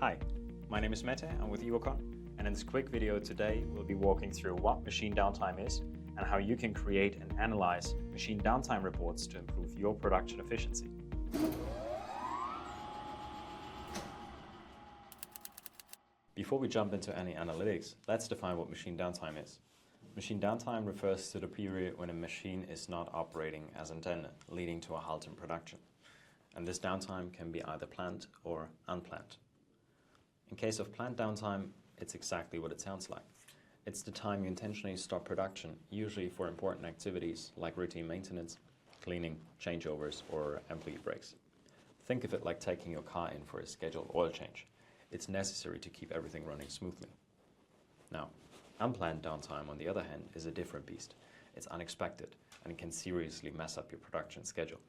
Hi, my name is Mete, I'm with Evocon, and in this quick video today we'll be walking through what machine downtime is and how you can create and analyze machine downtime reports to improve your production efficiency. Before we jump into any analytics, let's define what machine downtime is. Machine downtime refers to the period when a machine is not operating as intended, leading to a halt in production. And this downtime can be either planned or unplanned. In case of planned downtime, it's exactly what it sounds like. It's the time you intentionally stop production, usually for important activities like routine maintenance, cleaning, changeovers, or employee breaks. Think of it like taking your car in for a scheduled oil change. It's necessary to keep everything running smoothly. Now, unplanned downtime, on the other hand, is a different beast. It's unexpected, and it can seriously mess up your production schedule.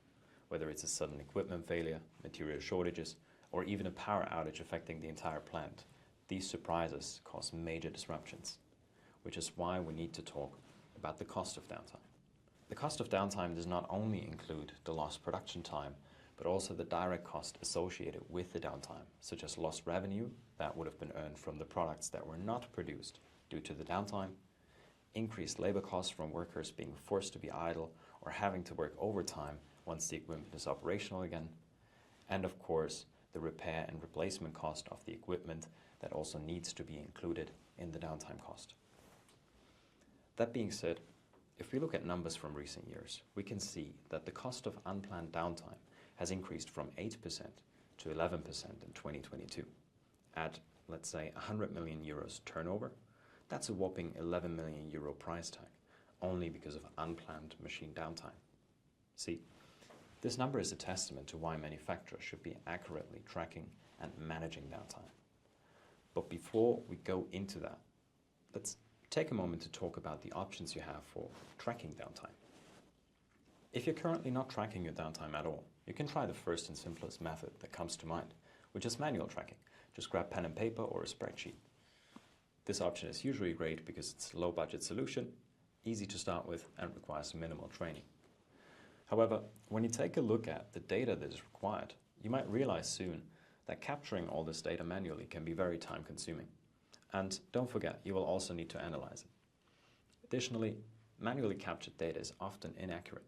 Whether it's a sudden equipment failure, material shortages, or even a power outage affecting the entire plant, these surprises cause major disruptions, which is why we need to talk about the cost of downtime. The cost of downtime does not only include the lost production time, but also the direct cost associated with the downtime, such as lost revenue that would have been earned from the products that were not produced due to the downtime, increased labor costs from workers being forced to be idle or having to work overtime once the equipment is operational again, and of course, the repair and replacement cost of the equipment that also needs to be included in the downtime cost. That being said, if we look at numbers from recent years, we can see that the cost of unplanned downtime has increased from 8% to 11% in 2022. At, let's say, 100 million euros turnover, that's a whopping 11 million euro price tag, only because of unplanned machine downtime. See, this number is a testament to why manufacturers should be accurately tracking and managing downtime. But before we go into that, let's take a moment to talk about the options you have for tracking downtime. If you're currently not tracking your downtime at all, you can try the first and simplest method that comes to mind, which is manual tracking. Just grab pen and paper or a spreadsheet. This option is usually great because it's a low-budget solution, easy to start with, and requires minimal training. However, when you take a look at the data that is required, you might realize soon that capturing all this data manually can be very time-consuming. And don't forget, you will also need to analyze it. Additionally, manually captured data is often inaccurate.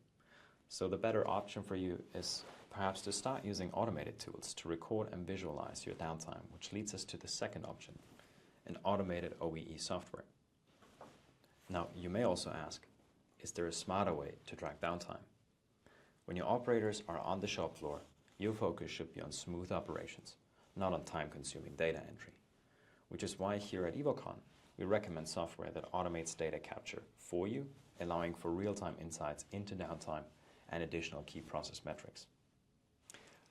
So the better option for you is perhaps to start using automated tools to record and visualize your downtime, which leads us to the second option, an automated OEE software. Now, you may also ask, is there a smarter way to track downtime? When your operators are on the shop floor, your focus should be on smooth operations, not on time-consuming data entry. Which is why here at Evocon, we recommend software that automates data capture for you, allowing for real-time insights into downtime and additional key process metrics.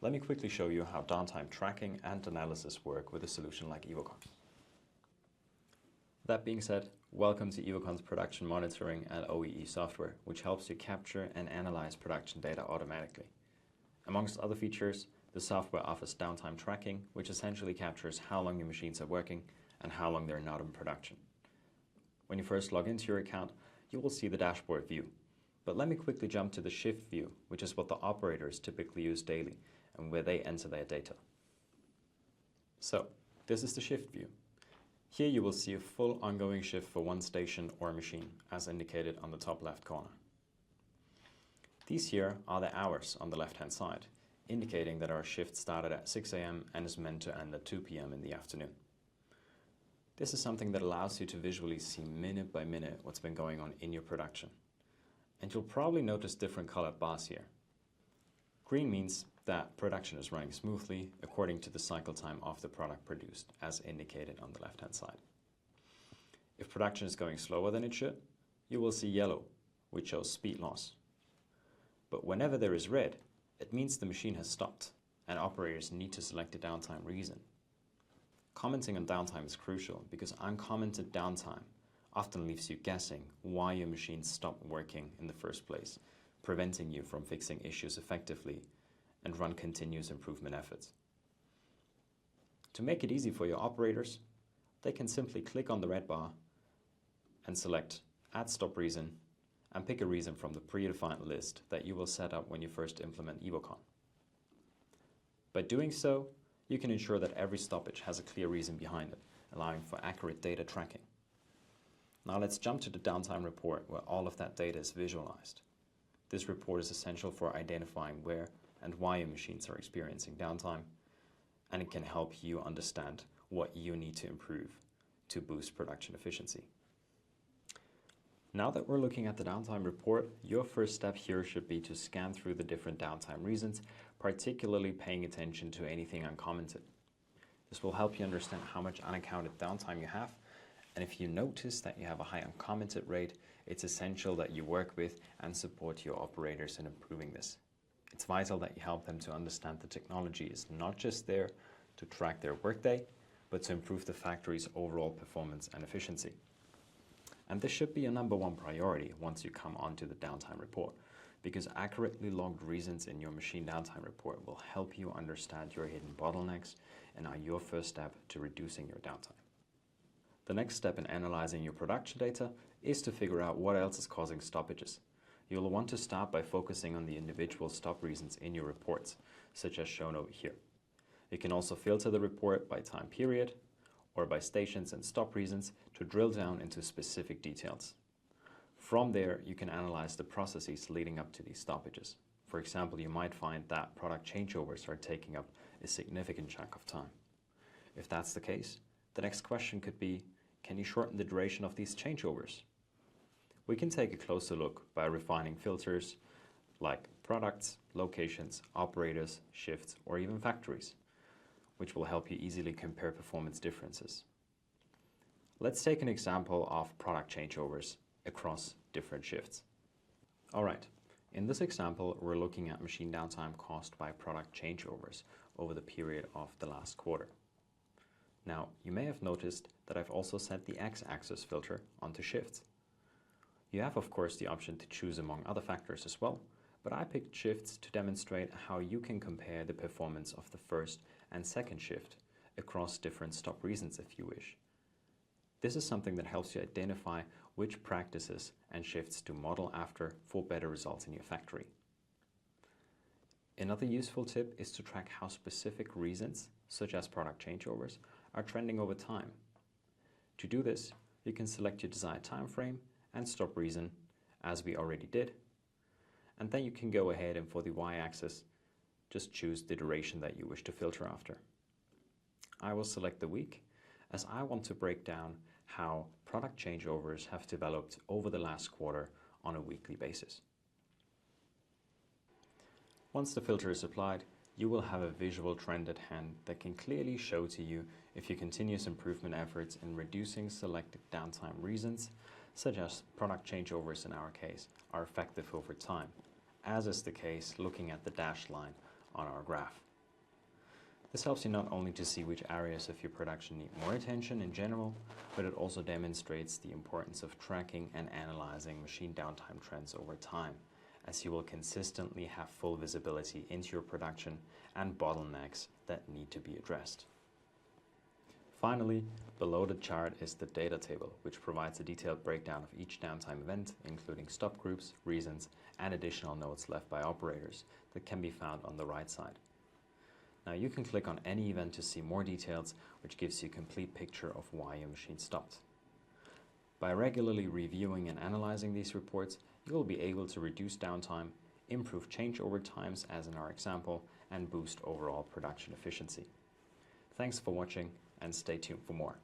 Let me quickly show you how downtime tracking and analysis work with a solution like Evocon. That being said, welcome to Evocon's production monitoring and OEE software, which helps you capture and analyze production data automatically. Amongst other features, the software offers downtime tracking, which essentially captures how long your machines are working and how long they're not in production. When you first log into your account, you will see the dashboard view. But let me quickly jump to the shift view, which is what the operators typically use daily and where they enter their data. So, this is the shift view. Here you will see a full ongoing shift for one station or machine, as indicated on the top left corner. These here are the hours on the left-hand side, indicating that our shift started at 6 a.m. and is meant to end at 2 p.m. in the afternoon. This is something that allows you to visually see minute by minute what's been going on in your production. And you'll probably notice different colored bars here. Green means that production is running smoothly according to the cycle time of the product produced, as indicated on the left-hand side. If production is going slower than it should, you will see yellow, which shows speed loss. But whenever there is red, it means the machine has stopped, and operators need to select a downtime reason. Commenting on downtime is crucial because uncommented downtime often leaves you guessing why your machine stopped working in the first place, preventing you from fixing issues effectively and run continuous improvement efforts. To make it easy for your operators, they can simply click on the red bar and select Add Stop Reason and pick a reason from the predefined list that you will set up when you first implement Evocon. By doing so, You can ensure that every stoppage has a clear reason behind it, allowing for accurate data tracking. Now let's jump to the downtime report where all of that data is visualized. This report is essential for identifying where and why your machines are experiencing downtime, and it can help you understand what you need to improve to boost production efficiency. Now that we're looking at the downtime report, your first step here should be to scan through the different downtime reasons, particularly paying attention to anything uncommented. This will help you understand how much unaccounted downtime you have, and if you notice that you have a high uncommented rate, it's essential that you work with and support your operators in improving this. It's vital that you help them to understand the technology is not just there to track their workday, but to improve the factory's overall performance and efficiency. And this should be your number one priority once you come onto the downtime report, because accurately logged reasons in your machine downtime report will help you understand your hidden bottlenecks and are your first step to reducing your downtime. The next step in analyzing your production data is to figure out what else is causing stoppages. You'll want to start by focusing on the individual stop reasons in your reports, such as shown over here. You can also filter the report by time period or by stations and stop reasons to drill down into specific details. From there, you can analyze the processes leading up to these stoppages. For example, you might find that product changeovers are taking up a significant chunk of time. If that's the case, the next question could be, can you shorten the duration of these changeovers? We can take a closer look by refining filters like products, locations, operators, shifts, or even factories, which will help you easily compare performance differences. Let's take an example of product changeovers across different shifts. All right, in this example, we're looking at machine downtime caused by product changeovers over the period of the last quarter. Now, you may have noticed that I've also set the x-axis filter onto shifts. You have, of course, the option to choose among other factors as well, but I picked shifts to demonstrate how you can compare the performance of the first and second shift across different stop reasons if you wish. This is something that helps you identify which practices and shifts to model after for better results in your factory. Another useful tip is to track how specific reasons, such as product changeovers, are trending over time. To do this, you can select your desired time frame and stop reason, as we already did, and then you can go ahead and for the y-axis, just choose the duration that you wish to filter after. I will select the week, as I want to break down how product changeovers have developed over the last quarter on a weekly basis. Once the filter is applied, you will have a visual trend at hand that can clearly show to you if your continuous improvement efforts in reducing selected downtime reasons, such as product changeovers in our case, are effective over time, as is the case looking at the dashed line on our graph. This helps you not only to see which areas of your production need more attention in general, but it also demonstrates the importance of tracking and analyzing machine downtime trends over time, as you will consistently have full visibility into your production and bottlenecks that need to be addressed. Finally, below the chart is the data table, which provides a detailed breakdown of each downtime event, including stop groups, reasons, and additional notes left by operators that can be found on the right side. Now you can click on any event to see more details, which gives you a complete picture of why your machine stopped. By regularly reviewing and analyzing these reports, you will be able to reduce downtime, improve changeover times as in our example, and boost overall production efficiency. Thanks for watching and stay tuned for more.